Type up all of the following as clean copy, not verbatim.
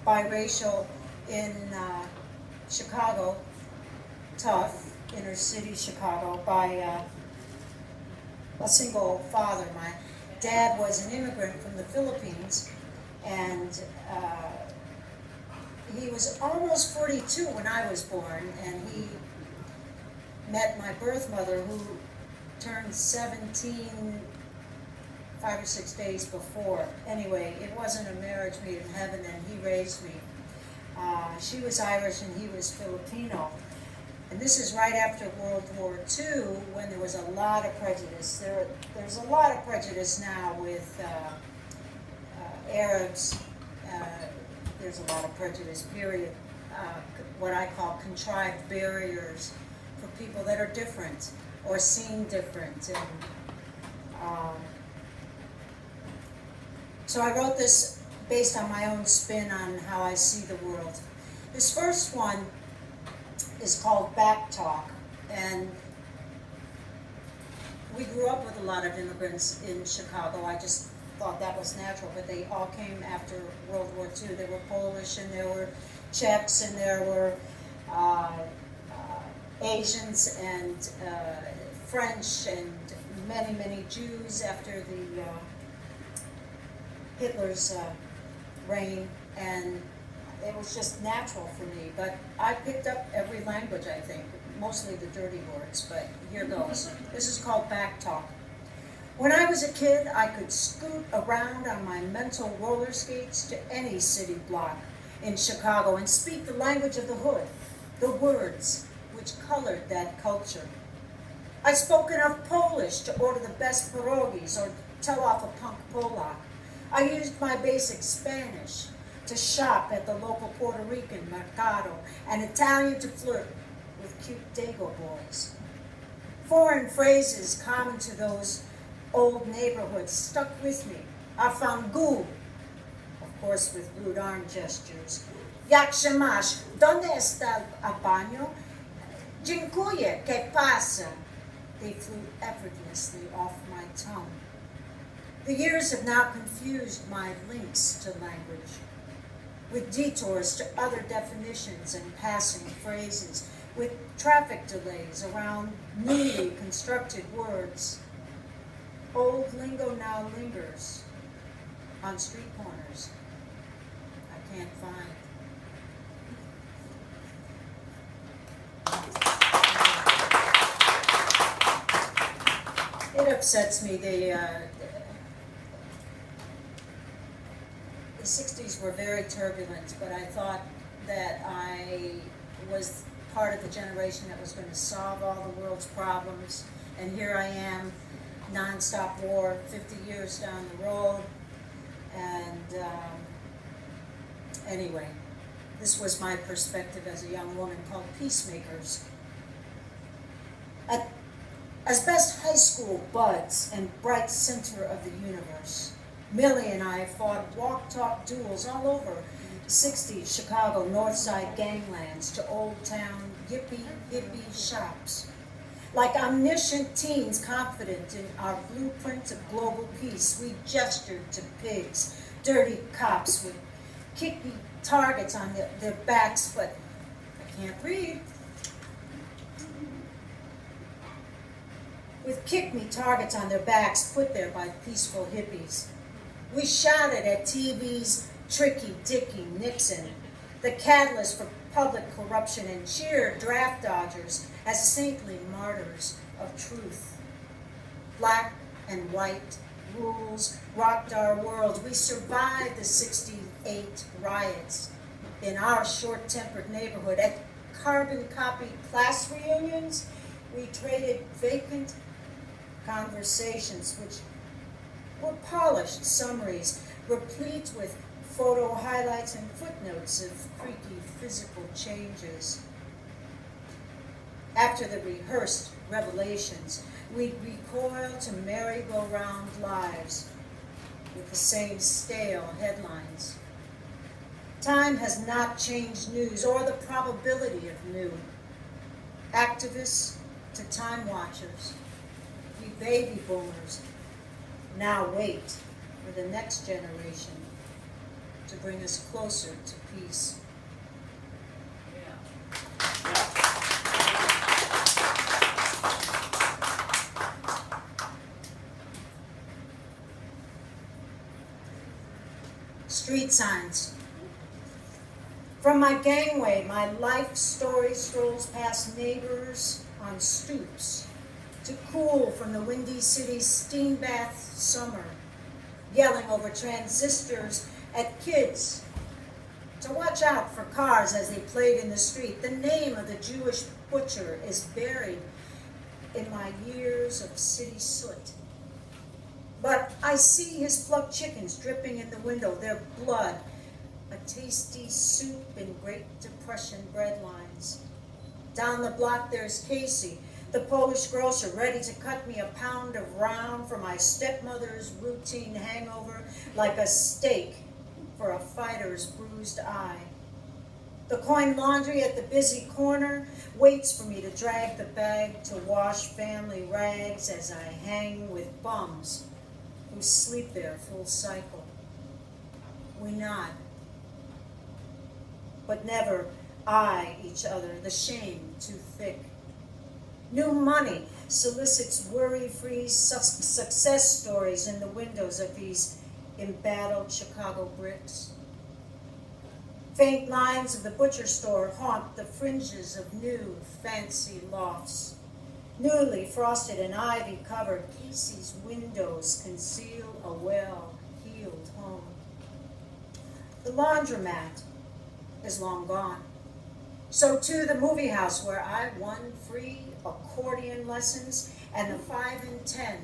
biracial in Chicago, tough, inner city Chicago, by a single father. My dad was an immigrant from the Philippines, and he was almost 42 when I was born, and he met my birth mother, who turned 17 5 or 6 days before. Anyway, it wasn't a marriage made in heaven, and he raised me. She was Irish and he was Filipino. And this is right after World War II, when there was a lot of prejudice. There's a lot of prejudice now with Arabs. There's a lot of prejudice, period. What I call contrived barriers for people that are different or seen different. And so I wrote this based on my own spin on how I see the world. This first one is called Back Talk, and we grew up with a lot of immigrants in Chicago. I just thought that was natural, but they all came after World War II. There were Polish, and there were Czechs, and there were Asians, and French, and many, many Jews after the Hitler's reign, and it was just natural for me. But I picked up every language, I think, mostly the dirty words, but here goes. This is called Back Talk. When I was a kid, I could scoot around on my mental roller skates to any city block in Chicago and speak the language of the hood, the words which colored that culture. I spoke enough Polish to order the best pierogies or tell off a punk Polak. I used my basic Spanish to shop at the local Puerto Rican mercado, and Italian to flirt with cute Dago boys. Foreign phrases common to those old neighborhoods stuck with me. Afangu, of course with rude arm gestures. Jak się masz? ¿Dónde está el baño? Dziękuję, ¿qué pasa? They flew effortlessly off my tongue. The years have now confused my links to language, with detours to other definitions and passing phrases, with traffic delays around newly constructed words. Old lingo now lingers on street corners I can't find. It upsets me. The 60s were very turbulent, but I thought that I was part of the generation that was going to solve all the world's problems, and here I am, nonstop war, 50 years down the road, and anyway, this was my perspective as a young woman called Peacemakers. At best high school buds and bright center of the universe, Millie and I fought walk-talk duels all over 60s Chicago Northside ganglands to Old Town hippie shops. Like omniscient teens confident in our blueprint of global peace, we gestured to pigs, dirty cops with kicky targets on their backs, but I can't read. With kick-me targets on their backs put there by peaceful hippies. We shouted at TV's Tricky Dicky Nixon, the catalyst for public corruption, and cheered draft dodgers as saintly martyrs of truth. Black and white rules rocked our world. We survived the '68 riots in our short-tempered neighborhood. At carbon-copied class reunions, we traded vacant conversations, which were polished summaries, replete with photo highlights and footnotes of freaky physical changes. After the rehearsed revelations, we'd recoil to merry-go-round lives with the same stale headlines. Time has not changed news or the probability of new. Activists to time watchers, we baby boomers now wait for the next generation. to bring us closer to peace. Street signs. From my gangway, my life story strolls past neighbors on stoops to cool from the windy city's steam bath summer, yelling over transistors at kids to watch out for cars as they played in the street. The name of the Jewish butcher is buried in my years of city soot. But I see his plucked chickens dripping in the window, their blood, a tasty soup in Great Depression bread lines. Down the block there's Casey, the Polish grocer, ready to cut me a pound of round for my stepmother's routine hangover, like a steak for a fighter's bruised eye. The coin laundry at the busy corner waits for me to drag the bag to wash family rags as I hang with bums who sleep there full cycle. We nod, but never eye each other, the shame too thick. New money solicits worry-free success stories in the windows of these embattled Chicago bricks. Faint lines of the butcher store haunt the fringes of new fancy lofts. Newly frosted and ivy-covered, Casey's windows conceal a well-heeled home. The laundromat is long gone. So too the movie house where I won free accordion lessons, and the 5 and 10,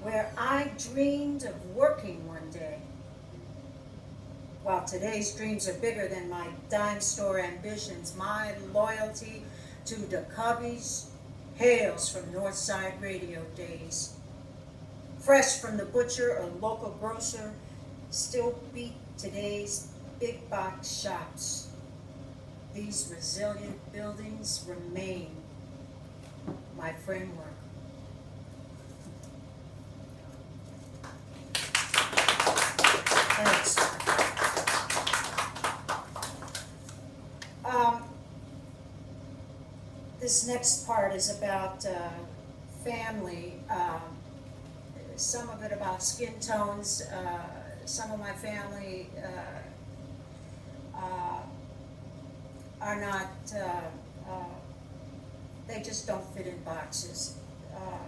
where I dreamed of working one day. While today's dreams are bigger than my dime store ambitions, my loyalty to the Cubbies hails from Northside radio days. Fresh from the butcher or local grocer, still beat today's big box shops. These resilient buildings remain my framework. Thanks. This next part is about family. Some of it about skin tones. Some of my family are not, they just don't fit in boxes.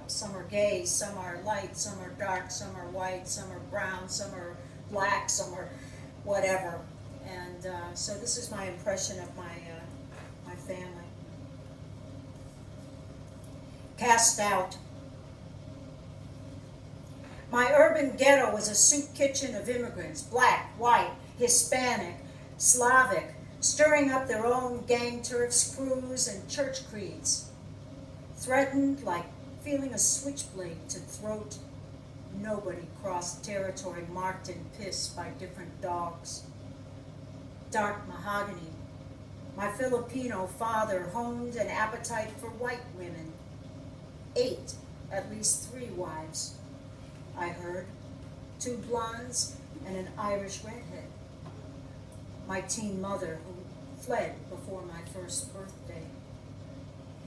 Some are gay, some are light, some are dark, some are white, some are brown, some are black, some are whatever. And so this is my impression of my family. Cast out. My urban ghetto was a soup kitchen of immigrants, black, white, Hispanic, Slavic, stirring up their own gang turfs, crews, and church creeds. Threatened like feeling a switchblade to throat. Nobody crossed territory marked in piss by different dogs. Dark mahogany. My Filipino father honed an appetite for white women. 8, at least 3 wives, I heard. 2 blondes and an Irish redhead. My teen mother who fled before my first birthday.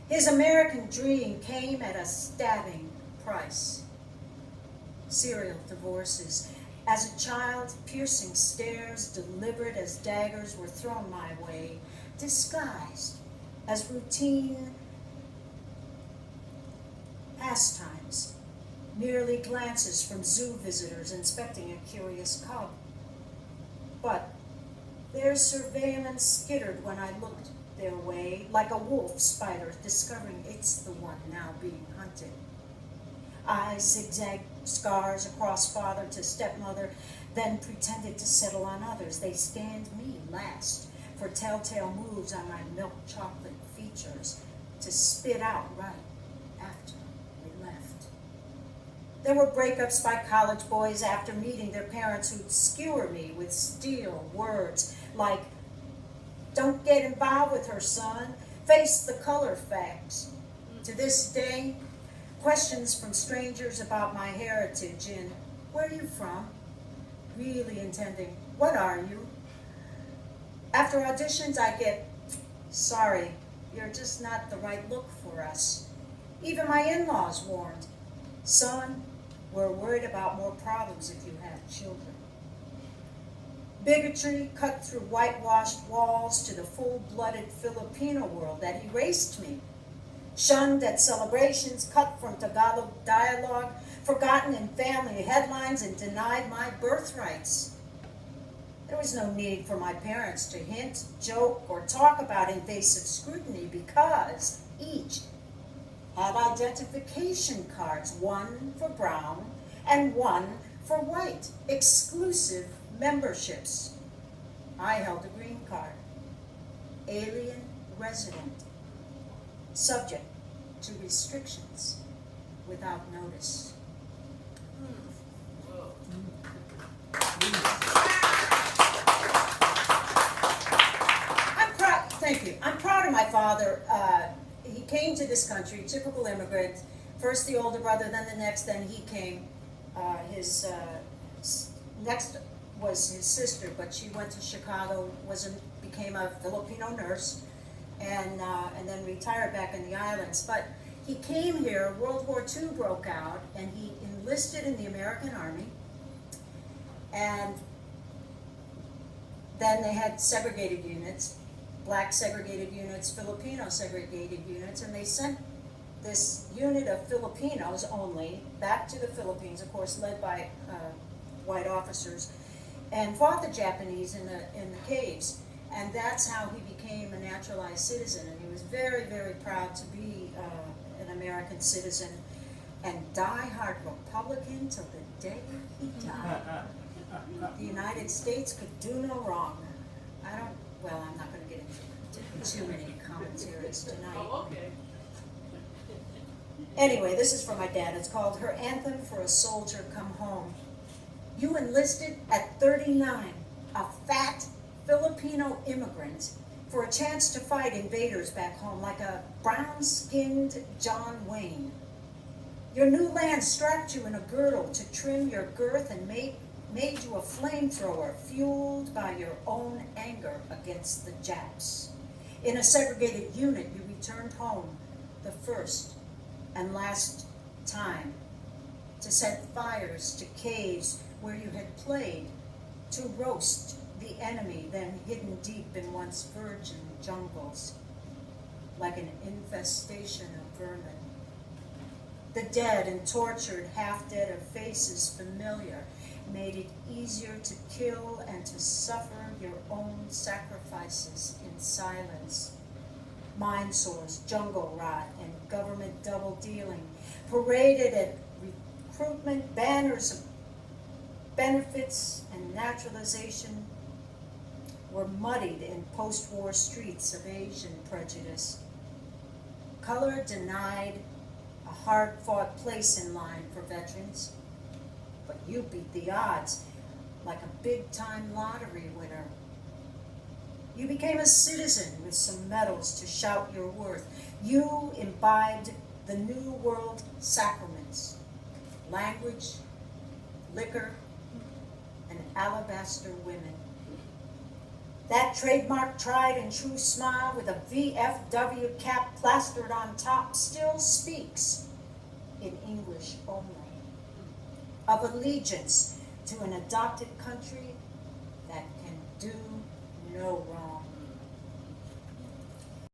His American dream came at a stabbing price. Serial divorces. As a child, piercing stares delivered as daggers were thrown my way, disguised as routine pastimes, merely glances from zoo visitors inspecting a curious cub. But their surveillance skittered when I looked their way, like a wolf spider discovering it's the one now being hunted. I zigzagged scars across father to stepmother, then pretended to settle on others. They scanned me last for telltale moves on my milk chocolate features to spit out right after we left. There were breakups by college boys after meeting their parents who'd skewer me with steel words like, "Don't get involved with her, son. Face the color facts." To this day, questions from strangers about my heritage and "Where are you from?" really intending What are you? After auditions, I get, sorry, you're just not the right look for us. Even my in-laws warned, son, we're worried about more problems if you have children. Bigotry cut through whitewashed walls to the full-blooded Filipino world that erased me. Shunned at celebrations, cut from Tagalog dialogue, forgotten in family headlines, and denied my birthrights. There was no need for my parents to hint, joke, or talk about invasive scrutiny because each had identification cards, one for brown and one for white, exclusive memberships. I held a green card, alien resident, subject to restrictions without notice. Thank you. I'm proud of my father. He came to this country, typical immigrant. First the older brother, then the next, then he came. His next was his sister, but she went to Chicago, became a Filipino nurse, and then retired back in the islands. But he came here, World War II broke out, and he enlisted in the American Army. And then they had segregated units, black segregated units, Filipino segregated units, and they sent this unit of Filipinos only back to the Philippines, of course, led by white officers, and fought the Japanese in the caves. And that's how he became a naturalized citizen. And he was very, very proud to be an American citizen and die-hard Republican till the day he died. The United States could do no wrong. Well, I'm not going to get into too many commentaries tonight. Oh, okay. Anyway, this is from my dad. It's called Her Anthem for a Soldier Come Home. You enlisted at 39, a fat Filipino immigrant, for a chance to fight invaders back home like a brown-skinned John Wayne. Your new land strapped you in a girdle to trim your girth and made you a flamethrower fueled by your own anger against the Japs. In a segregated unit, you returned home the first and last time to set fires to caves where you had played, to roast the enemy then hidden deep in once virgin jungles, like an infestation of vermin. The dead and tortured, half-dead of faces familiar made it easier to kill and to suffer your own sacrifices in silence. Mine sores, jungle rot, and government double-dealing paraded at recruitment banners of benefits and naturalization were muddied in post-war streets of Asian prejudice. Color denied a hard-fought place in line for veterans, but you beat the odds like a big-time lottery winner. You became a citizen with some medals to shout your worth. You imbibed the New World sacraments, language, liquor, and alabaster women. That trademark tried and true smile with a VFW cap plastered on top still speaks in English only, of allegiance to an adopted country that can do